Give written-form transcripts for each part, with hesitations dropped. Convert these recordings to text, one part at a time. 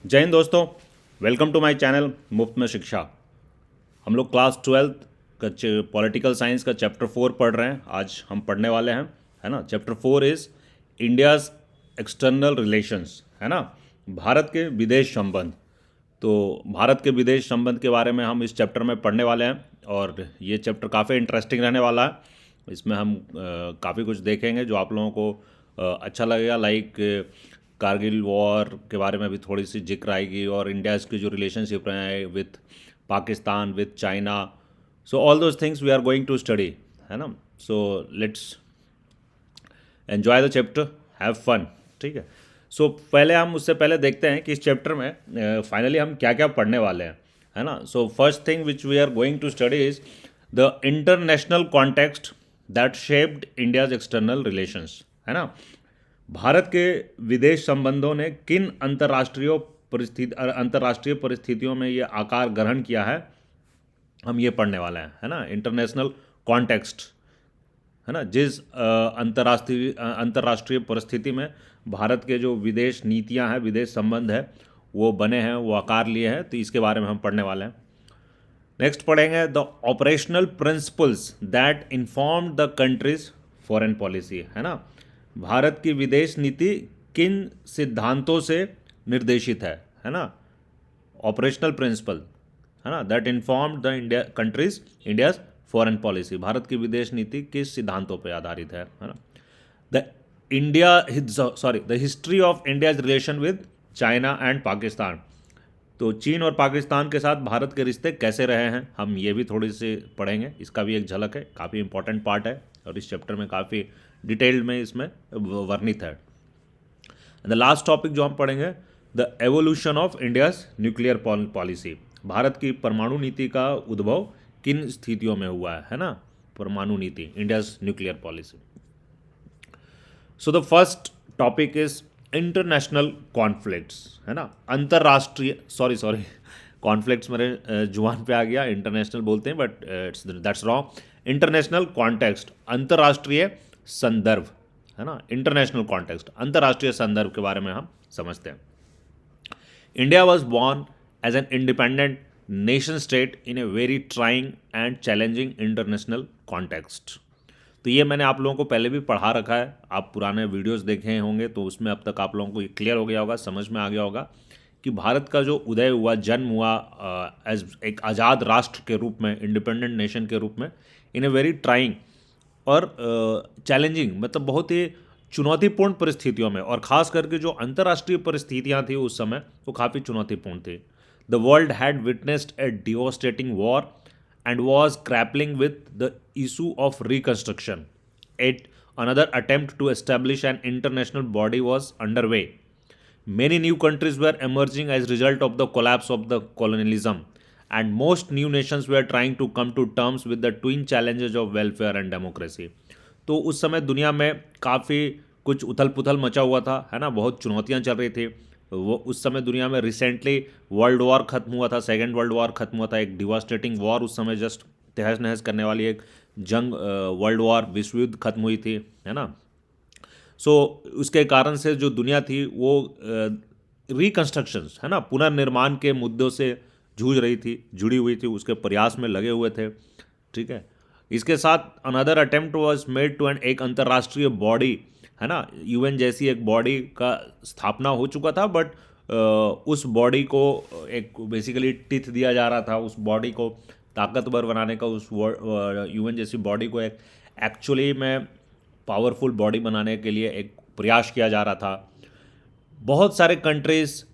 जय हिंद दोस्तों। Welcome to my channel मुफ्त में शिक्षा। हम लोग क्लास 12th का पॉलिटिकल साइंस का चैप्टर 4 पढ़ रहे हैं। आज हम पढ़ने वाले हैं, है ना। Chapter 4 is India's external relations, है ना। भारत के विदेश संबंध। तो भारत के विदेश संबंध के बारे में हम इस चैप्टर में पढ़ने वाले हैं और ये चैप्टर काफ़ी इंटरेस्टिंग रहने वाला है। इसमें हम काफ़ी कुछ देखेंगे जो आप लोगों को अच्छा लगेगा। लाइक कारगिल वॉर के बारे में भी थोड़ी सी जिक्र आएगी और इंडिया की जो रिलेशनशिप रहे हैं with Pakistan, with China. So all those things we are going to study, है ना। So let's enjoy the chapter, have fun. ठीक है। सो पहले हम उससे पहले देखते हैं कि इस चैप्टर में फाइनली हम क्या क्या पढ़ने वाले हैं, है ना। So first thing which we are going to study is the international context that shaped India's external relations, है ना। भारत के विदेश संबंधों ने किन अंतर्राष्ट्रीय परिस्थितियों में ये आकार ग्रहण किया है, हम ये पढ़ने वाले हैं, है ना। इंटरनेशनल कॉन्टेक्स्ट, है ना। जिस अंतर्राष्ट्रीय परिस्थिति में भारत के जो विदेश नीतियां हैं, विदेश संबंध है, वो बने हैं, वो आकार लिए हैं, तो इसके बारे में हम पढ़ने वाले हैं। नेक्स्ट पढ़ेंगे the operational principles that inform the countries foreign policy, है ना। भारत की विदेश नीति किन सिद्धांतों से निर्देशित है ना। ऑपरेशनल प्रिंसिपल, है ना, that inform the India's foreign policy. Bharat की विदेश नीति किस सिद्धांतों पर आधारित है ना। The the history of India's relation with China and Pakistan. तो चीन और पाकिस्तान के साथ भारत के रिश्ते कैसे रहे हैं, हम ये भी थोड़ी सी पढ़ेंगे। इसका भी एक झलक है, काफ़ी इंपॉर्टेंट पार्ट है और इस चैप्टर में काफ़ी डिटेल्ड में इसमें वर्णित है। द लास्ट टॉपिक जो हम पढ़ेंगे, the evolution of India's nuclear policy. Bharat की परमाणु नीति का उद्भव किन स्थितियों में हुआ है ना। परमाणु नीति, India's nuclear policy. So the first topic is international conflicts, है ना। अंतर्राष्ट्रीय सॉरी कॉन्फ्लिक्ट्स मेरे जुबान पे आ गया, इंटरनेशनल बोलते हैं but that's wrong. International context, अंतर्राष्ट्रीय संदर्भ, है ना। इंटरनेशनल कॉन्टेक्स्ट, अंतर्राष्ट्रीय संदर्भ के बारे में हम समझते हैं। India was born as an independent nation state in a very trying and challenging international context. तो ये मैंने आप लोगों को पहले भी पढ़ा रखा है, आप पुराने वीडियोस देखे होंगे तो उसमें अब तक आप लोगों को ये क्लियर हो गया होगा, समझ में आ गया होगा कि भारत का जो उदय हुआ, जन्म हुआ एज एक आज़ाद राष्ट्र के रूप में, इंडिपेंडेंट नेशन के रूप में, इन ए वेरी ट्राइंग और चैलेंजिंग, मतलब बहुत ही चुनौतीपूर्ण परिस्थितियों में, और ख़ास करके जो अंतर्राष्ट्रीय परिस्थितियाँ थी उस समय वो काफ़ी चुनौतीपूर्ण थी। The world had witnessed a devastating war and was grappling with the issue of reconstruction. Another attempt to establish an international body was underway. Many new countries were emerging as a result of the collapse of the colonialism, and most new nations were trying to come to terms with the twin challenges of welfare and democracy. तो उस समय दुनिया में काफ़ी कुछ उथल पुथल मचा हुआ था, है ना, बहुत चुनौतियाँ चल रही थी। वो उस समय दुनिया में रिसेंटली वर्ल्ड वॉर खत्म हुआ था, सेकेंड वर्ल्ड वॉर खत्म हुआ था, एक डिवास्टेटिंग वॉर उस समय जस्ट तहस नहस करने वाली एक जंग, वर्ल्ड वॉर, विश्व युद्ध खत्म हुई थी, है ना। सो उसके कारण से जो दुनिया थी वो रिकन्स्ट्रक्शंस, है ना, पुनर्निर्माण के मुद्दों से जूझ रही थी, जुड़ी हुई थी, उसके प्रयास में लगे हुए थे। ठीक है। इसके साथ another attempt was made to an एक अंतर्राष्ट्रीय बॉडी, है ना, यूएन जैसी एक बॉडी का स्थापना हो चुका था, बट उस बॉडी को एक बेसिकली टिथ दिया जा रहा था, उस बॉडी को ताकतवर बनाने का, उस यूएन जैसी बॉडी को एक एक्चुअली में पावरफुल बॉडी बनाने के लिए एक प्रयास किया जा रहा था। बहुत सारे कंट्रीज़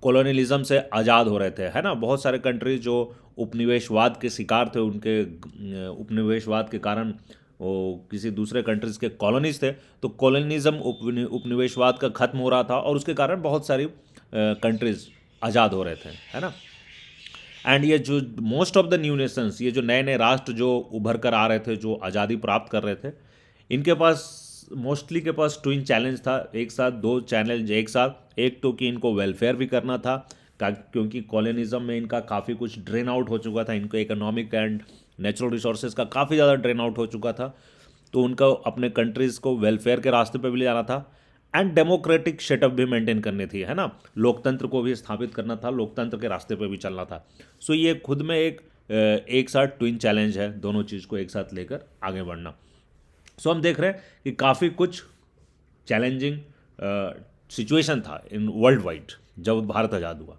कॉलोनियलिज्म से आज़ाद हो रहे थे, है ना। बहुत सारे कंट्रीज जो उपनिवेशवाद के शिकार थे, उनके उपनिवेशवाद के कारण वो किसी दूसरे कंट्रीज़ के कॉलोनीज थे, तो कॉलोनिज्म, उपनिवेशवाद का खत्म हो रहा था और उसके कारण बहुत सारी कंट्रीज़ आज़ाद हो रहे थे, है ना। एंड ये जो most of the new Nations, ये जो नए नए राष्ट्र जो उभर कर आ रहे थे, जो आज़ादी प्राप्त कर रहे थे, इनके पास मोस्टली के पास ट्विन चैलेंज था, एक साथ दो चैलेंज एक साथ। एक तो कि इनको वेलफेयर भी करना था, क्योंकि कॉलोनिज्म में इनका काफ़ी कुछ ड्रेन आउट हो चुका था, इनको इकोनॉमिक एंड नेचुरल रिसोर्सेज का काफ़ी ज़्यादा ड्रेन आउट हो चुका था, तो उनका अपने कंट्रीज़ को वेलफेयर के रास्ते पे भी ले जाना था। एंड डेमोक्रेटिक सेटअप भी मेंटेन करनी थी, है ना, लोकतंत्र को भी स्थापित करना था, लोकतंत्र के रास्ते पे भी चलना था। सो ये खुद में एक साथ ट्विन चैलेंज है, दोनों चीज़ को एक साथ लेकर आगे बढ़ना। सो हम देख रहे हैं कि काफ़ी कुछ चैलेंजिंग सिचुएशन था इन वर्ल्ड वाइड जब भारत आज़ाद हुआ।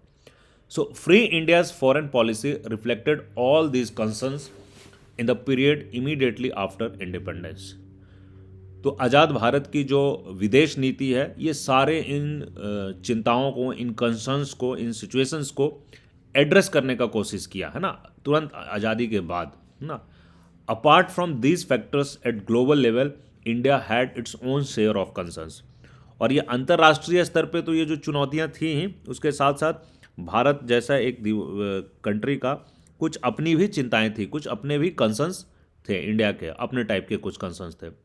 So free India's foreign policy reflected all these concerns in the period immediately after independence. तो आज़ाद भारत की जो विदेश नीति है ये सारे इन चिंताओं को, इन कंसर्न्स को, इन सिचुएशंस को एड्रेस करने का कोशिश किया, है ना, तुरंत आज़ादी के बाद, है ना। Apart from these factors eight global level India had its own share of concerns. और ये अंतर्राष्ट्रीय स्तर पे तो ये जो चुनौतियाँ थी ही, उसके साथ साथ भारत जैसा एक कंट्री का कुछ अपनी भी चिंताएं थी, कुछ अपने भी कंसर्न्स थे, इंडिया के अपने टाइप के कुछ कंसर्न्स थे।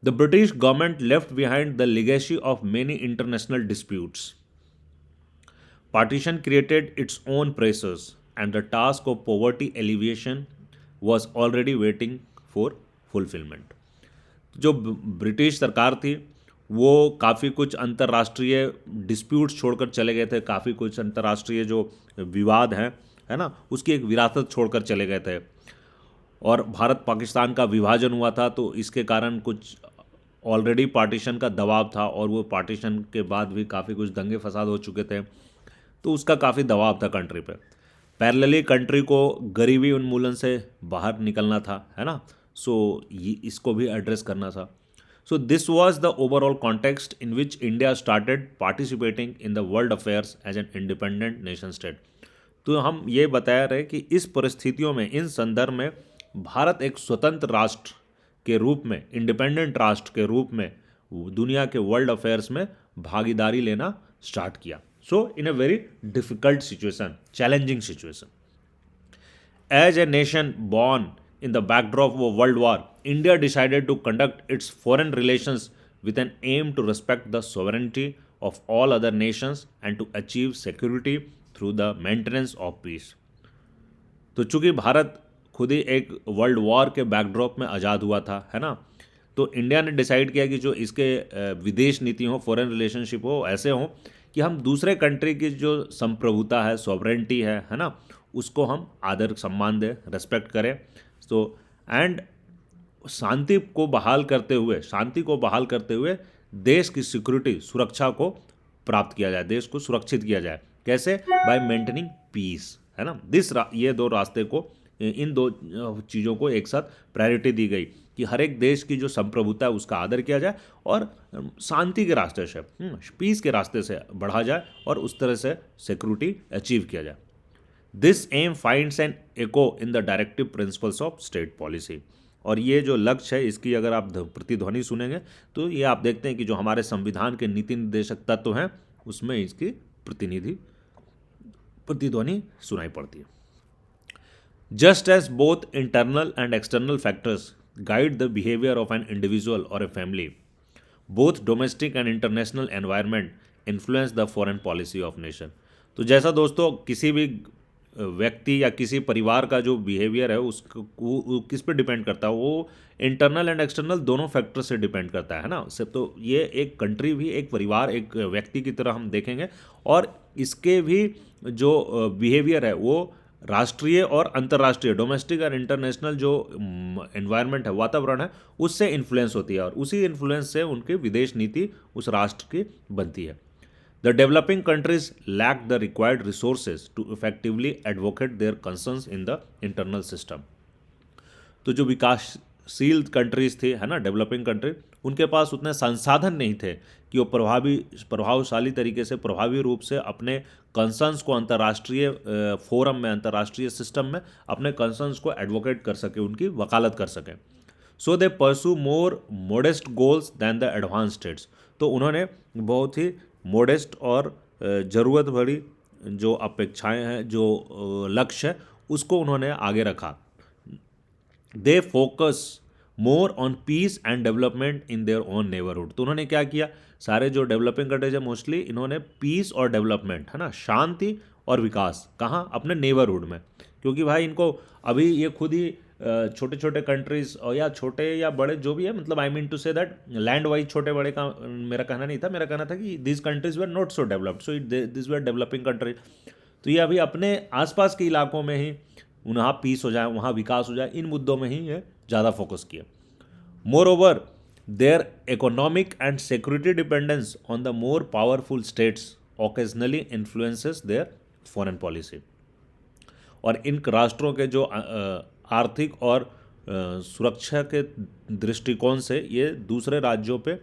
The British government left behind the legacy of many international disputes. Partition created its own pressures, and the task of poverty alleviation was already waiting for fulfillment. जो British सरकार थी वो काफ़ी कुछ अंतर्राष्ट्रीय डिस्प्यूट्स छोड़कर चले गए थे, काफ़ी कुछ अंतर्राष्ट्रीय जो विवाद हैं, है ना, उसकी एक विरासत छोड़कर चले गए थे। और भारत पाकिस्तान का विभाजन हुआ था तो इसके कारण कुछ ऑलरेडी पार्टीशन का दबाव था, और वो पार्टीशन के बाद भी काफ़ी कुछ दंगे फसाद हो चुके थे, तो उसका काफ़ी दबाव था कंट्री पे। पैरेलली कंट्री को गरीबी उन्मूलन से बाहर निकलना था, है ना, सो ये इसको भी एड्रेस करना था। So this was the overall context in which India started participating in the world affairs as an independent nation state. तो हम ये बता रहे कि इस परिस्थितियों में, इन संदर्भ में भारत एक स्वतंत्र राष्ट्र के रूप में, इंडिपेंडेंट राष्ट्र के रूप में दुनिया के वर्ल्ड अफेयर्स में भागीदारी लेना स्टार्ट किया। So in a very difficult situation, challenging situation. As a nation born in the backdrop of world war, India decided to conduct its foreign relations with an aim to respect the sovereignty of all other nations and to achieve security through the maintenance of peace. तो चूंकि भारत खुद ही एक world war के backdrop में आज़ाद हुआ था, है ना, तो इंडिया ने डिसाइड किया कि जो इसके विदेश नीति हो, फॉरेन रिलेशनशिप हो, ऐसे हो कि हम दूसरे कंट्री की जो संप्रभुता है, सॉवरेंटी है ना, उसको हम आदर सम्मान दें, रेस्पेक्ट करें। तो एंड शांति को बहाल करते हुए देश की सिक्योरिटी, सुरक्षा को प्राप्त किया जाए, देश को सुरक्षित किया जाए। कैसे? बाय मेंटेनिंग पीस, है ना। ये दो रास्ते को, इन दो चीज़ों को एक साथ प्रायोरिटी दी गई कि हर एक देश की जो संप्रभुता है उसका आदर किया जाए और शांति के रास्ते से, पीस के रास्ते से बढ़ा जाए और उस तरह से सिक्योरिटी अचीव किया जाए। This aim finds an echo in the directive principles of state policy. और ये जो लक्ष्य है इसकी अगर आप प्रतिध्वनि सुनेंगे तो ये आप देखते हैं कि जो हमारे संविधान के नीति निर्देशक तत्व हैं उसमें इसकी प्रतिध्वनि सुनाई पड़ती है। Just as both internal and external factors guide the behavior of an individual or a family, both domestic and international environment influence the foreign policy of nation. तो जैसा दोस्तों किसी भी व्यक्ति या किसी परिवार का जो बिहेवियर है उसको किस पे डिपेंड करता है, वो इंटरनल एंड एक्सटर्नल दोनों फैक्टर से डिपेंड करता है ना। सिर्फ तो ये एक कंट्री भी एक परिवार, एक व्यक्ति की तरह हम देखेंगे, और इसके भी जो बिहेवियर है वो राष्ट्रीय और अंतर्राष्ट्रीय, डोमेस्टिक और इंटरनेशनल जो एनवायरनमेंट है, वातावरण है, उससे इन्फ्लुएंस होती है और उसी इन्फ्लुएंस से उनकी विदेश नीति उस राष्ट्र की बनती है। The developing countries lack the required resources to effectively advocate their concerns in the internal system. तो जो विकासशील कंट्रीज थी, है ना, डेवलपिंग कंट्री, उनके पास उतने संसाधन नहीं थे कि वो प्रभावशाली तरीके से, प्रभावी रूप से अपने कंसर्न्स को अंतर्राष्ट्रीय फोरम में, अंतर्राष्ट्रीय सिस्टम में अपने कंसर्न्स को एडवोकेट कर सके, उनकी वकालत कर सकें। So they pursue more modest goals than the advanced states. तो उन्होंने बहुत ही मोडेस्ट और ज़रूरत भरी जो अपेक्षाएं हैं, जो लक्ष्य है, उसको उन्होंने आगे रखा। They focus more on peace and development in their own neighbourhood. तो उन्होंने क्या किया, सारे जो डेवलपिंग कंट्रीज है मोस्टली इन्होंने पीस और डेवलपमेंट, है ना, शांति और विकास, कहाँ? अपने नेबरहुड में। क्योंकि भाई इनको अभी ये खुद ही छोटे छोटे कंट्रीज और या छोटे या बड़े जो भी है, मतलब I mean to say that land wise छोटे बड़े का मेरा कहना नहीं था, मेरा कहना था कि this countries were not so developed, so this were developing country. तो ये अभी अपने आसपास के इलाकों में ही वहाँ पीस हो जाए, वहाँ विकास हो जाए, इन मुद्दों में ही ये ज़्यादा फोकस किया। Moreover their economic and security dependence on the more powerful states occasionally influences their foreign policy. और इन राष्ट्रों के जो आर्थिक और सुरक्षा के दृष्टिकोण से ये दूसरे राज्यों पे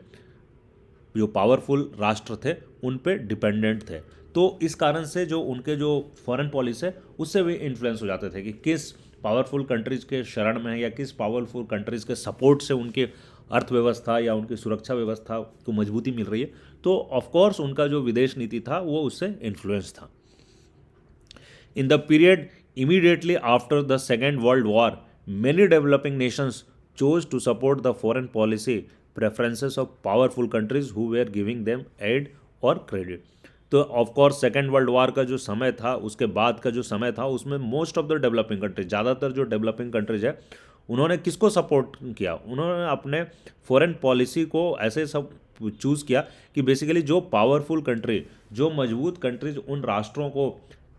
जो पावरफुल राष्ट्र थे उन पे डिपेंडेंट थे। तो इस कारण से जो उनके जो फॉरेन पॉलिसी है उससे भी इन्फ्लुएंस हो जाते थे कि किस पावरफुल कंट्रीज़ के शरण में है या किस पावरफुल कंट्रीज़ के सपोर्ट से उनके अर्थव्यवस्था या उनकी सुरक्षा व्यवस्था को मजबूती मिल रही है। तो ऑफकोर्स उनका जो विदेश नीति था वो उससे इन्फ्लुएंस था। In the period immediately after the Second World War, many developing nations chose to support the foreign policy preferences of powerful countries who were giving them aid or credit. तो of course second world war का जो समय था, उसके बाद का जो समय था, उसमें most of the developing countries, ज़्यादातर जो डेवलपिंग कंट्रीज है, उन्होंने किसको सपोर्ट किया? उन्होंने अपने फॉरेन पॉलिसी को ऐसे सब चूज़ किया कि बेसिकली जो पावरफुल कंट्री, जो मजबूत कंट्रीज उन राष्ट्रों को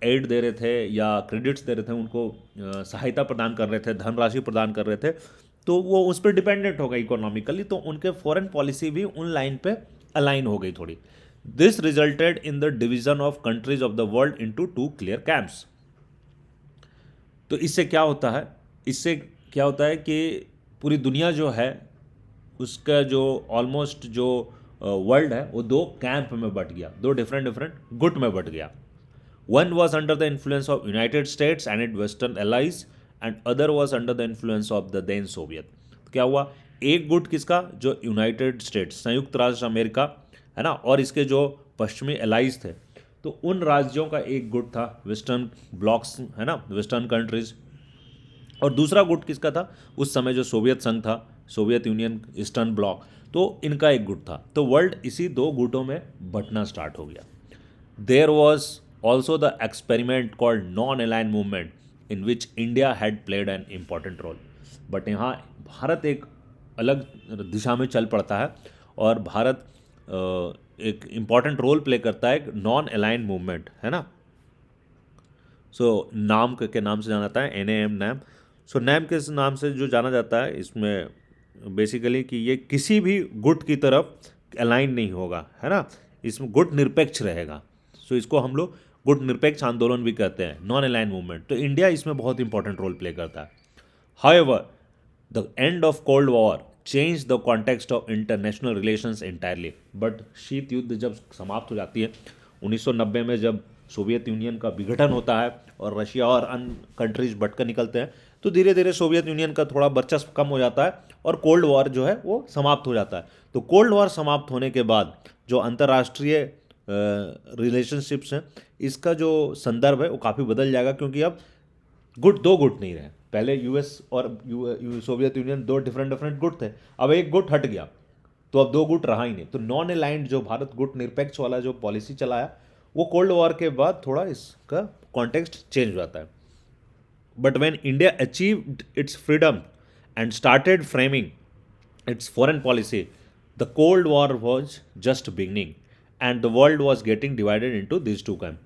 एड दे रहे थे या क्रेडिट्स दे रहे थे, उनको सहायता प्रदान कर रहे थे, धनराशि प्रदान कर रहे थे, तो वो उस पर डिपेंडेंट हो गई इकोनॉमिकली, तो उनके फॉरेन पॉलिसी भी उन लाइन पे अलाइन हो गई थोड़ी। This resulted in the division of countries of the world into two clear camps. तो इससे क्या होता है? इससे क्या होता है कि पूरी दुनिया जो है उसका जो ऑलमोस्ट जो वर्ल्ड है वो दो कैंप में बट गया, दो डिफरेंट गुट में बट गया। One was under the influence of United States and its Western allies, and other was under the influence of the then Soviet. क्या हुआ? एक गुट किसका? जो यूनाइटेड स्टेट्स, संयुक्त राष्ट्र अमेरिका है ना, और इसके जो पश्चिमी एलाइज थे, तो उन राज्यों का एक गुट था, वेस्टर्न ब्लॉक्स है ना, वेस्टर्न कंट्रीज। और दूसरा गुट किसका था? उस समय जो सोवियत संघ था, सोवियत यूनियन, ईस्टर्न ब्लॉक, तो इनका एक गुट था। तो वर्ल्ड इसी दो गुटों में बंटना स्टार्ट हो गया। There was also the experiment called non-aligned movement in which India had played an important role. But यहाँ भारत एक अलग दिशा में चल पड़ता है और भारत एक इम्पॉर्टेंट रोल प्ले करता है, नॉन अलाइंड मूवमेंट है ना। सो नाम के नाम से जाना जाता है, NAM, नैम। सो नैम के नाम से जो जाना जाता है, इसमें बेसिकली कि ये किसी भी गुट की तरफ अलाइन नहीं होगा, है ना, इसमें गुट निरपेक्ष रहेगा। सो इसको हम लोग गुट निरपेक्ष आंदोलन भी कहते हैं, नॉन अलाइन मूवमेंट। तो इंडिया इसमें बहुत इंपॉर्टेंट रोल प्ले करता है। However the end of cold war change the context of international relations entirely. But शीत युद्ध जब समाप्त हो जाती है 1990 में, जब सोवियत यूनियन का विघटन होता है और रशिया और अन्य कंट्रीज बटकर निकलते हैं, तो धीरे धीरे सोवियत यूनियन का थोड़ा वर्चस्व कम हो जाता है और कोल्ड वॉर जो है वो समाप्त हो जाता है। तो कोल्ड वॉर समाप्त होने के बाद जो अंतर्राष्ट्रीय रिलेशनशिप्स हैं, इसका जो संदर्भ है वो काफ़ी बदल जाएगा, क्योंकि अब दो गुट नहीं रहे। पहले यूएस और सोवियत यूनियन दो डिफरेंट गुट थे, अब एक गुट हट गया, तो अब दो गुट रहा ही नहीं। तो नॉन अलाइंड जो भारत गुट निरपेक्ष वाला जो पॉलिसी चलाया, वो कोल्ड वॉर के बाद थोड़ा इसका कॉन्टेक्स्ट चेंज हो जाता है। But when India achieved its freedom and started framing its foreign policy, the cold war was just beginning and the world was getting divided into this two camp.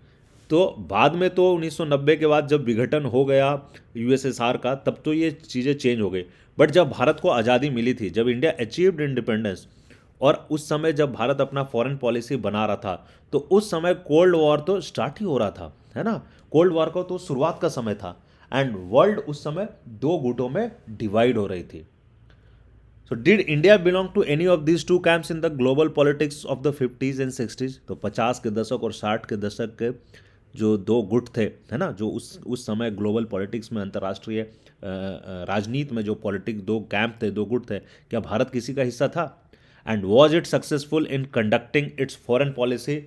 तो बाद में तो 1990 के बाद जब विघटन हो गया USSR का, तब तो ये चीज़ें चेंज हो गई। बट जब भारत को आज़ादी मिली थी, जब इंडिया अचीव्ड इंडिपेंडेंस, और उस समय जब भारत अपना फॉरेन पॉलिसी बना रहा था, तो उस समय कोल्ड वॉर तो स्टार्ट ही हो रहा था, है ना। कोल्ड वॉर का तो शुरुआत का समय था एंड वर्ल्ड उस समय दो गुटों में डिवाइड हो रही थी। So did India belong to any of these two camps in the global politics of the 50s and 60s? तो 50 के दशक और 60 के दशक के जो दो गुट थे, है ना, जो उस समय ग्लोबल पॉलिटिक्स में, अंतर्राष्ट्रीय राजनीति में जो पॉलिटिक्स दो कैंप थे, दो गुट थे, क्या भारत किसी का हिस्सा था? And was it successful in conducting it's foreign policy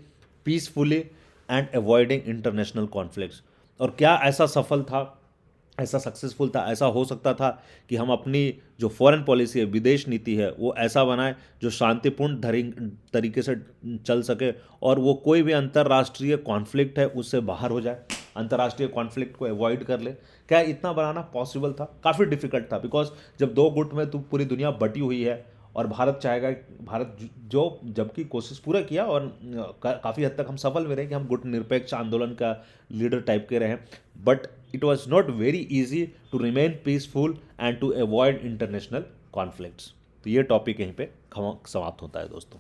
peacefully and avoiding international conflicts? और क्या ऐसा सफल था, ऐसा सक्सेसफुल था, ऐसा हो सकता था कि हम अपनी जो फॉरेन पॉलिसी है, विदेश नीति है, वो ऐसा बनाए जो शांतिपूर्ण तरीके से चल सके और वो कोई भी अंतर्राष्ट्रीय कॉन्फ्लिक्ट है उससे बाहर हो जाए? अंतर्राष्ट्रीय कॉन्फ्लिक्ट को अवॉइड कर ले। क्या इतना बनाना पॉसिबल था? काफ़ी डिफिकल्ट था, बिकॉज जब दो गुट में तो पूरी दुनिया बटी हुई है और भारत चाहेगा, भारत जो जबकि कोशिश पूरा किया और काफ़ी हद तक हम सफल भी रहे कि हम गुट निरपेक्ष आंदोलन का लीडर टाइप के रहे, but it was not very easy to remain peaceful and to avoid international conflicts. तो ये टॉपिक यहीं पे समाप्त होता है दोस्तों।